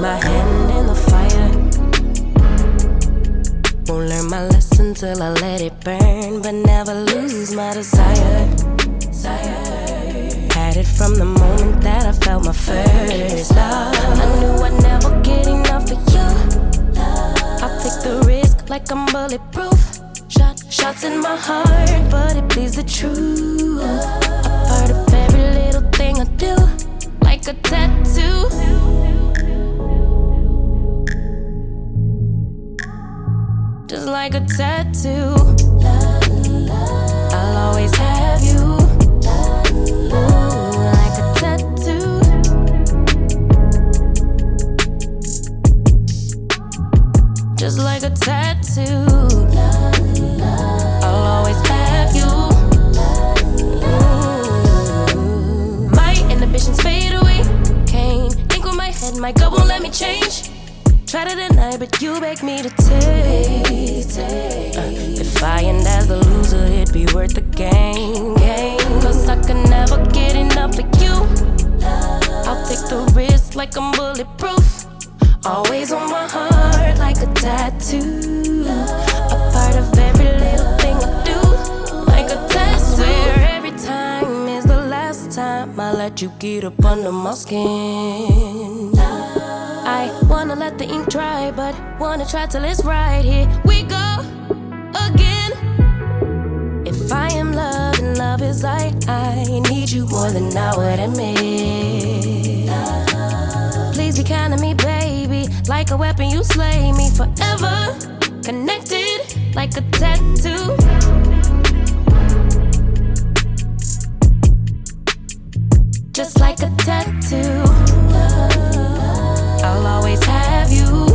my hand in the fire. Won't learn my lesson till I let it burn, but never lose my desire. Had it from the moment that I felt my first love. I knew I'd never get enough of you. I'll take the risk like I'm bulletproof. Shots in my heart, but it bleeds the truth. A part of every little thing I do, like a tattoo. Just like a tattoo. I'll always have you. Ooh, like a tattoo. Just like a tattoo. I'll always have you. My inhibitions fade away. Can't think with my head, my gut won't let me change. Try to deny, but you beg me to taste. If I end as the loser, it'd be worth the game. Cause I can never get enough of you. I'll take the risk like I'm bulletproof. Always on my heart like a tattoo. A part of every little thing I do, like a tattoo. I swear every time is the last time I let you get up under my skin. I wanna let the ink dry, but wanna try till it's right. Here we go again. If I am love and love is I need you more than I would admit. Please be kind to me, baby. Like a weapon, you slay me forever. Connected like a tattoo. Just like a tattoo. I'll always have you.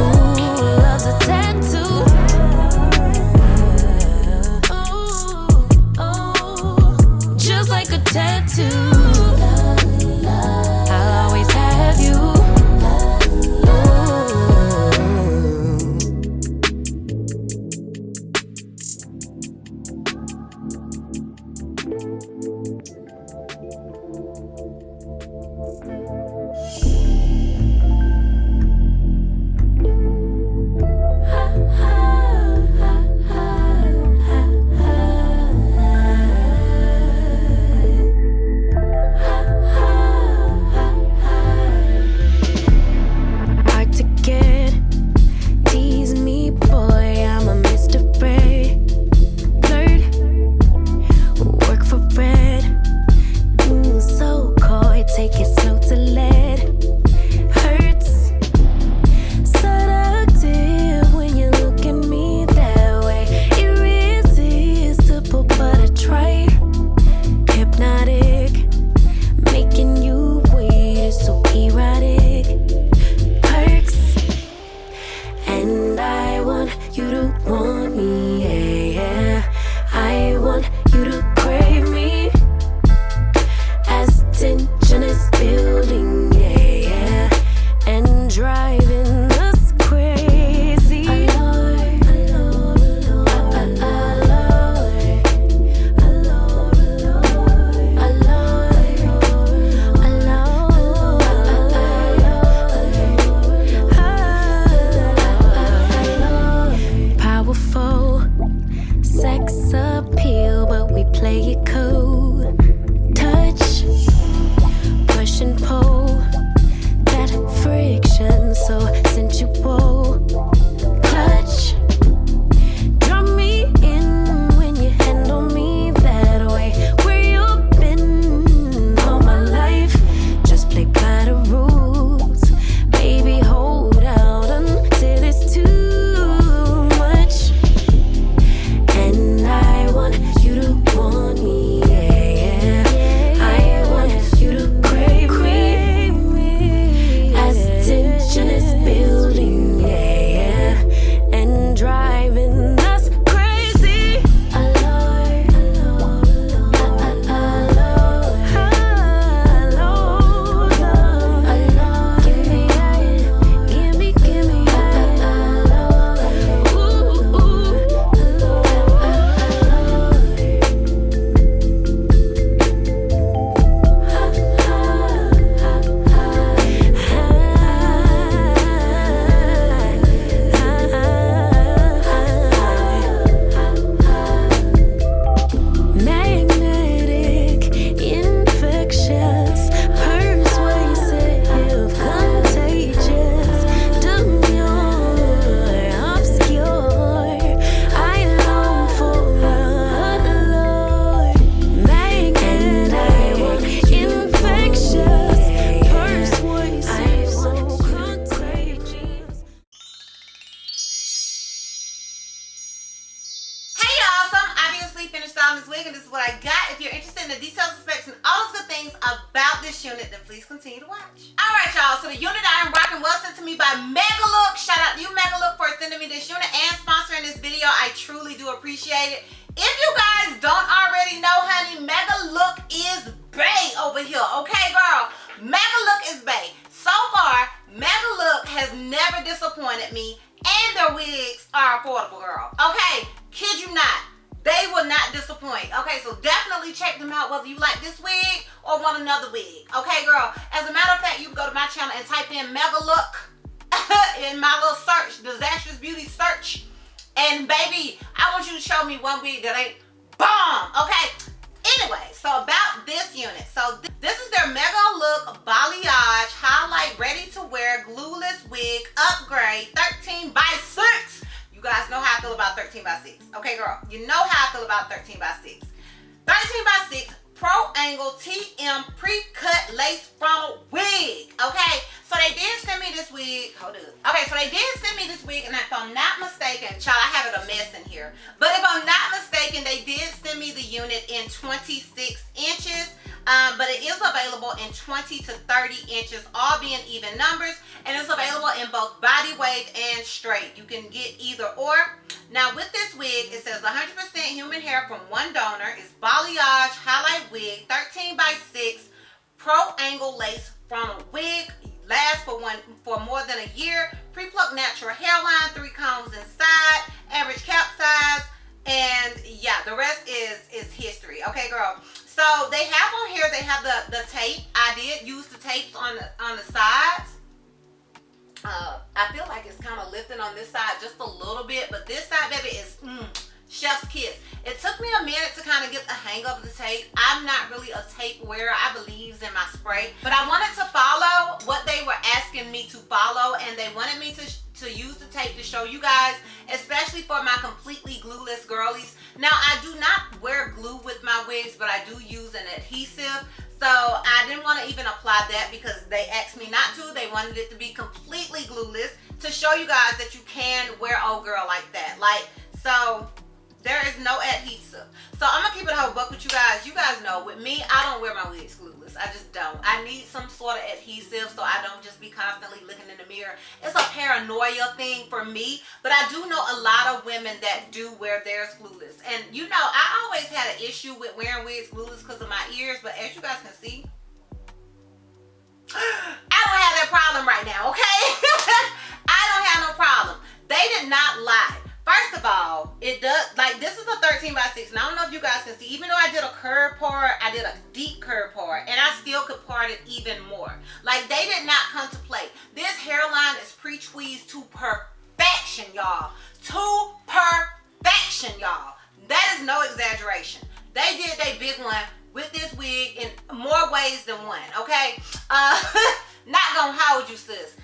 Ooh, love's a tattoo. Ooh, just like a tattoo. I'll always have you. Building, yeah. styling this wig, and this is what I got. If you're interested in the details, specs, and all those good things about this unit, then please continue to watch. Alright y'all, so the unit I am rocking was sent to me by Megalook. Shout out to you, Megalook, for sending me this unit and sponsoring this video. I truly do appreciate it. If you guys don't already know, honey, Megalook is bae over here, okay girl? Megalook is bae. So far, Megalook has never disappointed me, and their wigs are affordable, girl. Okay, kid you not. They will not disappoint. Okay, so definitely check them out whether you like this wig or want another wig. Okay, girl. As a matter of fact, you can go to my channel and type in Megalook in my little search, DizastrousBeauty search. And baby, I want you to show me one wig that ain't bomb. Okay. Anyway, so about this unit. So this is their Megalook Balayage Highlight Ready to Wear Glueless Wig Upgrade 13 by 6. You guys know how I feel about 13 by 6. Okay, girl. You know how I feel about 13 by 6. 13 by 6 ProAngle TM Precut Lace Frontal Wig. Okay, so they did send me this wig. Hold up. Okay, so they did send me this wig, and if I'm not mistaken, child, I have it a mess in here. But if I'm not mistaken, they did send me the unit in 26 inches. But it is available in 20 to 30 inches, all being even numbers, and it's available in both body wave and straight. You can get either or. Now with this wig, it says 100% human hair from one donor. It's Balayage Highlight Wig, 13 by 6, ProAngle Lace Frontal Wig. Lasts for more than a year. Pre-plucked natural hairline, 3 combs inside, average cap size, and yeah, the rest is history. Okay, girl. So they have on here, they have the tape. I did use the tapes on the sides. I feel like it's kind of lifting on this side just a little bit, but this side, baby, is chef's kiss. It took me a minute to kind of get the hang of the tape. I'm not really a tape wearer. I believe in my spray, but I wanted to follow what they were asking me to follow, and they wanted me to use the tape to show you guys, especially for my completely glueless girlies. Now, I do not wear glue with my wigs, but I do use an adhesive. So I didn't want to even apply that because they asked me not to. They wanted it to be completely glueless to show you guys that you can wear old girl like that. Like, so there is no adhesive. So I'm gonna keep it a whole buck with you guys. You guys know with me, I don't wear my wigs glueless. I just don't. I need some sort of adhesive so I don't just be constantly looking in the mirror. It's a paranoia thing for me, but I do know a lot of women that do wear theirs glueless. And you know, I always had an issue with wearing wigs glueless because of my ears, but as you guys can see, I don't have that problem right now, okay? I don't have no problem. They did not lie. First of all, it does, like, this is a 13 by 6, and I don't know if you guys can see, even though I did a curve part, I did a deep curve part, and I still could part it even more. Like, they did not contemplate. This hairline is pre-tweezed to perfection, y'all. To perfection, y'all. That is no exaggeration. They did their big one with this wig in more ways than one, okay? Not gonna hold you, sis.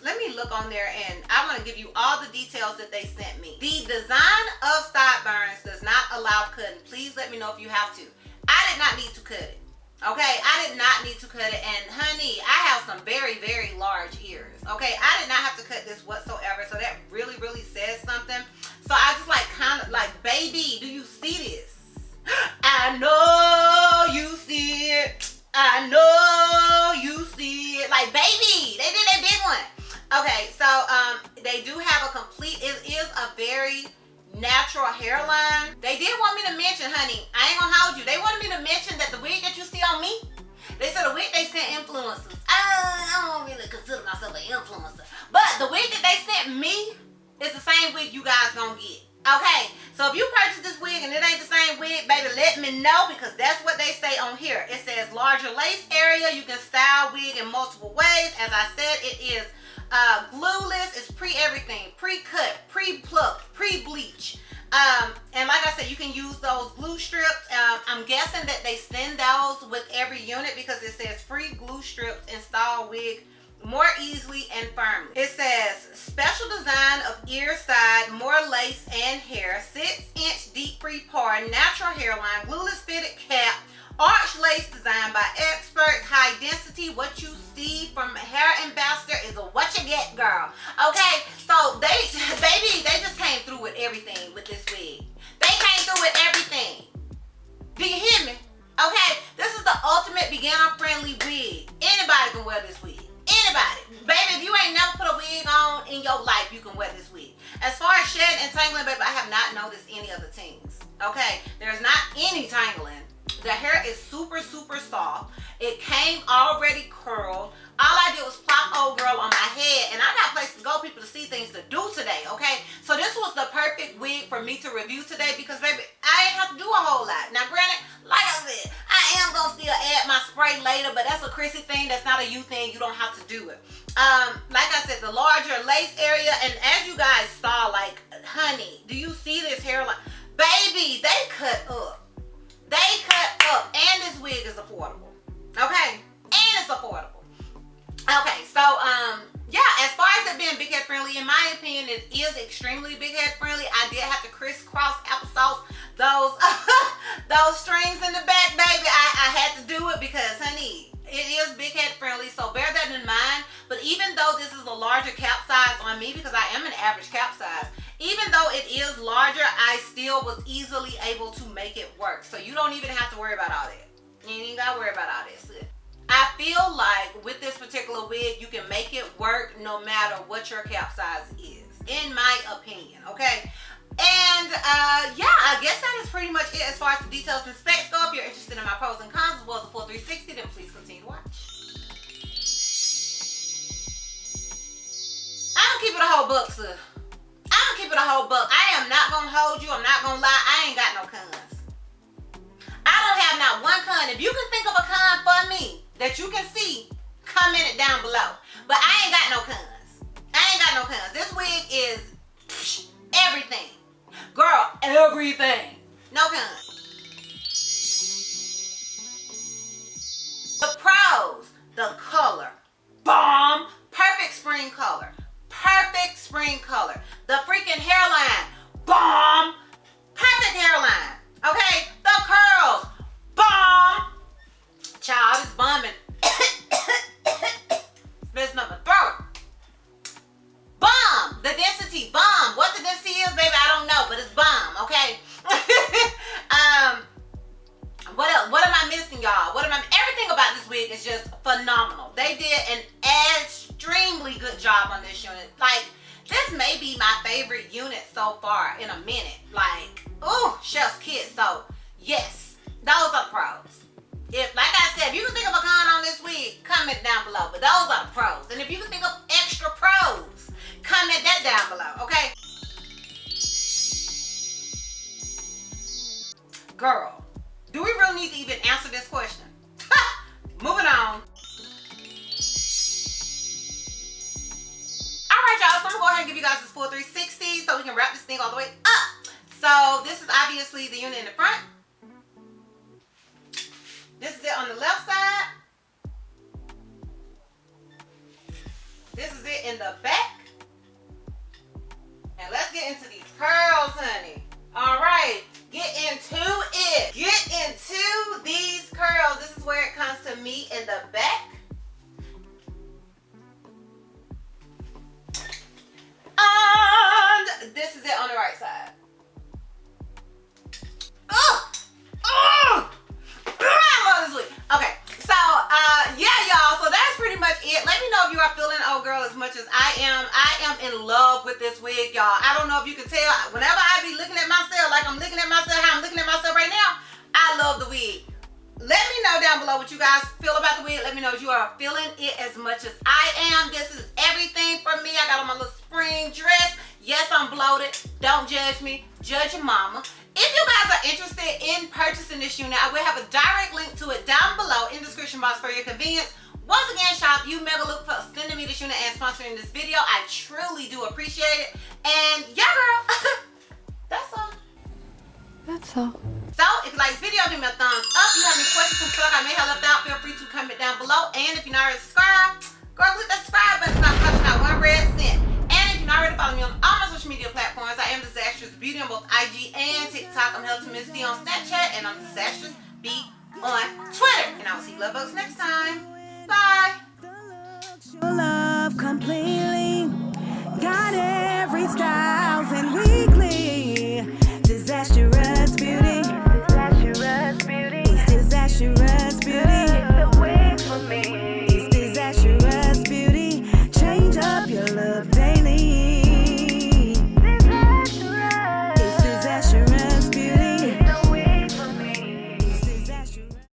Let me look on there, and I want to give you all the details that they sent me. The design of sideburns does not allow cutting. Please let me know if you have to. I did not need to cut it. Okay, I did not need to cut it, and honey, I have some very, very large ears. Okay, I did not have to cut this whatsoever, so that really, really says something. So I just like kind of like, baby, do you see this? I know you see it. I know you see it. Like, baby, they did a big one. Okay, so they do have a complete, it is a very natural hairline. They did want me to mention, honey, I ain't gonna hold you. They wanted me to mention that the wig that you see on me, they said the wig they sent influencers. I don't really consider myself an influencer, but the wig that they sent me is the same wig you guys gonna get. Okay, so if you purchase this wig and it ain't the same wig, baby, let me know, because that's what they say on here. It says larger lace area. You can style wig in multiple ways. As I said, it is glueless. It's pre-everything. Pre-cut, pre-plucked, pre-bleach. And like I said, you can use those glue strips. I'm guessing that they send those with every unit because it says free glue strips install wig more easily and firmly. It says special design of ear side, more lace and hair, 6-inch deep free part, natural hairline, glueless fitted cap, arch lace designed by experts, high density. What you see from Hair Ambassador is a what you get, girl. Okay, so they, baby, they just came through with everything with this wig. They your life, you can wear this wig. As far as shedding and tangling, baby, I have not noticed any of the tings. Okay, there's not any tangling. The hair is super, super soft. It came already curled. All I did was plop old girl on my head, and I got places to go, people to see, things to do today, okay? So this was the perfect wig for me to review today because, baby, I ain't have to do a whole lot. Now, granted, like I said, I am going to still add my spray later, but that's a Chrissy thing. That's not a you thing. You don't have to do it. Like I said, the larger lace area, and as you guys saw, like, honey, do you see this hairline? Baby, they cut up. They cut up, and this wig is affordable, okay? And it's affordable. Okay, so, yeah, as far as it being big head friendly, in my opinion, it is extremely big head friendly. I did have to crisscross applesauce those those strings in the back, baby. I had to do it because, honey, it is big head friendly, so bear that in mind. But even though this is a larger cap size on me, because I am an average cap size, even though it is larger, I still was easily able to make it work. So you don't even have to worry about all that. You ain't gotta worry about all that, sis. I feel like with this particular wig, you can make it work no matter what your cap size is, in my opinion, okay? And yeah, I guess that is pretty much it as far as the details and specs go. If you're interested in my pros and cons as well as the full 360, then please continue to watch. I'm gonna keep it a whole buck, sis. I'm gonna keep it a whole buck. I am not gonna hold you. I'm not gonna lie. I ain't got no cons. I don't have not one con. If you can think of a con for me that you can see, comment it down below. But I ain't got no cons. I ain't got no cons. This wig is everything. Girl, everything. No cons. The pros, the color. Bomb. Perfect spring color. Perfect spring color. The freaking hairline. Bomb. Perfect hairline. Okay? The curls. Bomb. Child, it's bombing. Messing up my throat. Bomb. The density. Bomb. What the density is, baby, I don't know, but it's bomb, okay? What else? What am I missing, y'all? Everything about this wig is just phenomenal. They did an extremely good job on this unit. Like, this may be my favorite unit so far in a minute. Like, ooh, chef's kiss. So, yes, those are the pros. If, like I said, if you can think of a con on this wig, comment down below. But those are the pros. And if you can think of extra pros, comment that down below, okay? Girl, do we really need to even answer this question? Moving on. Alright, y'all, so I'm gonna go ahead and give you guys this full 360 so we can wrap this thing all the way up. So this is obviously the unit in the front. This is it on the left side. This is it in the back. And let's get into these curls, honey. All right, get into it. Get into these curls. This is where it comes to me in the back. And this is it on the right side. I love this wig. Okay, so yeah, y'all, so that's pretty much it. Let me know if you are feeling old girl as much as I am. I am in love with this wig, y'all. I don't know if you can tell. Whenever I be looking at myself like I'm looking at myself, how I'm looking at myself right now, I love the wig. Let me know down below what you guys feel about the wig. Let me know if you are feeling it as much as I am. This is everything for me. I got on my little spring dress. Yes, I'm bloated. Don't judge me. Judge your mama. If you guys are interested in purchasing this unit, I will have a direct link to it down below in the description box for your convenience. Once again, shout out to you, Megalook, for sending me this unit and sponsoring this video. I truly do appreciate it. And yeah, girl, that's all. That's all. So, if you like this video, give me a thumbs up. If you have any questions from stuff I may have left out, feel free to comment down below. And if you're not already subscribed, girl, click that subscribe button. It's not costing not one red cent. And if you're not already following me on all my social media platforms, I am DizastrousBeauty on both IG and TikTok. I'm Helton Miss D on Snapchat, and I'm DizastrousB on Twitter. And I will see you love bugs next time. Bye. Your love complete.